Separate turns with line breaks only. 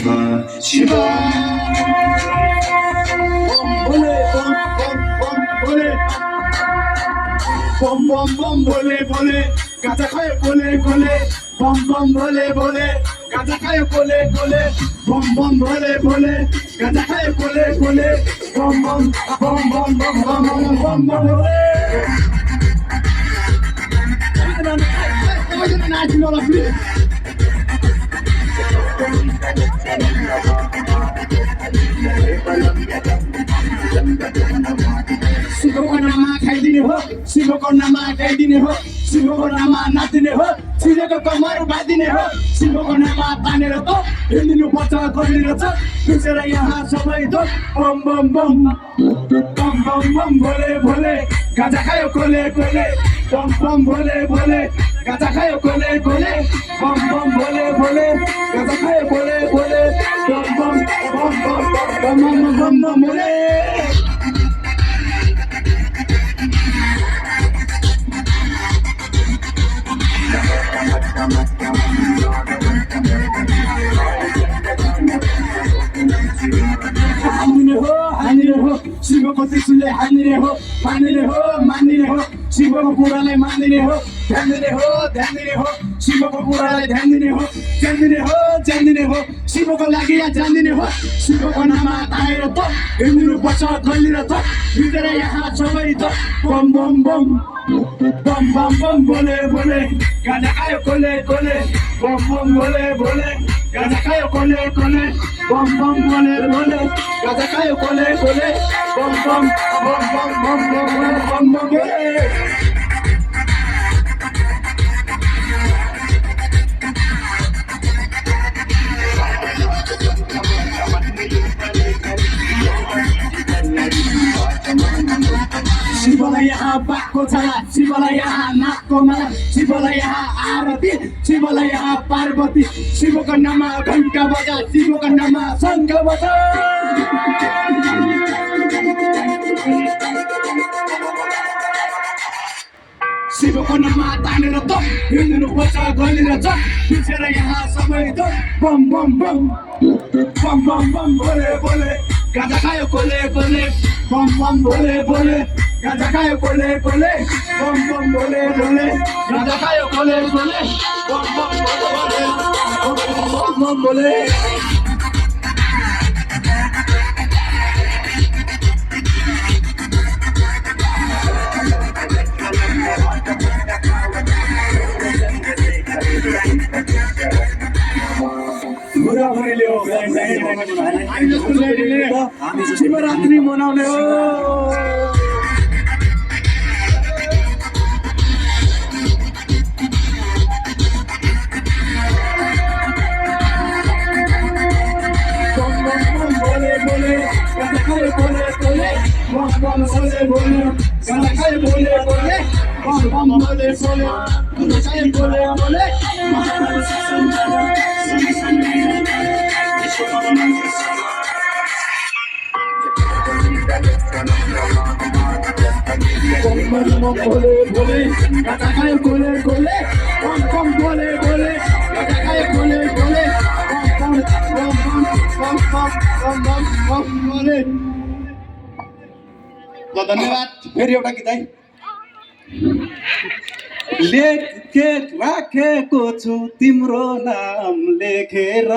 Shiva. Bom bole, bom bom bom bole. Bom bom bom bole bole. Gaza khaye bole bole. Bom bom bole bole. Gaza khaye bole bole. Bom bom bole bole. Gaza khaye bole bole. Bom bom bom bom bom bom bom bom bom bole. शिवको नाममा खाइदिने हो शिवको नाममा गाइदिने हो शिवको नाममा नाचिने हो शिवको कमर बाँधिने हो शिवको नाममा तानेर त हिँडिनु पर्छ गरिनु छ बिचरा यहाँ सबै त बम बम बम बम बम बम भोले भोले गाजा खायो कोले कोले बम बम भोले भोले गाजा खायो कोले कोले बम बम भोले भोले गाजा खायो कोले कोले बम बम बम बम बम बम बम भोले हानिरे हो शिवको त्रिशूलले हानिरे हो मानिने हो मानिने हो शिवको कुरालाई मानिने हो ध्यान दिने हो शिवको कुरालाई ध्यान दिने हो जान्दिने हो शिवको लागि यहाँ जान्दिने हो शिवको नाममा तानेर त हिँडिनु पर्छ गलिएर त भित्र यहाँ सबै त बम बम बम बम बम बम बोले बोले गाजा खायो कोले कोले बम बम बोले बोले गाजा खायो कोले कोले बम बम बोले बोले गाजा खायो कोले कोले बम बम बम बम बम बम बम बम बोले शिवलाई यहाँ बाघको छाला शिवलाई यहाँ नाकको माला शिवलाई यहाँ आरती शिवलाई यहाँ पार्वती शिवको नाममा घण्टा बजा शिवको नाममा शङ्ख बजा शिवको नाममा तानेर त हिँड्नु पर्छ गलिएर छ बिचेर यहाँ सबै त बम बम बम बम बम बम बोले बोले गाजा खायो कोले कोले बम बम बोले बोले गाजा खायो कोले कोले बम बम बोले बोले गाजा खायो कोले कोले बम बम बोले बम बम बोले शिवरात्रि मनाउने हो बोले बोले गाजा खायो बोले बोले बम बम बोले बोले गाजा खायो बोले बोले बम बम बोले बोले गाजा खायो बोले बोले बोले बोले गाजा खायो बोले बोले बम बम बोले बोले गाजा खायो बोले बोले बम बम बम बम बम बम बम बोले ल धन्यवाद फेरि एउटा गीत है
लेख राखेको छु तिम्रो नाम लेखेर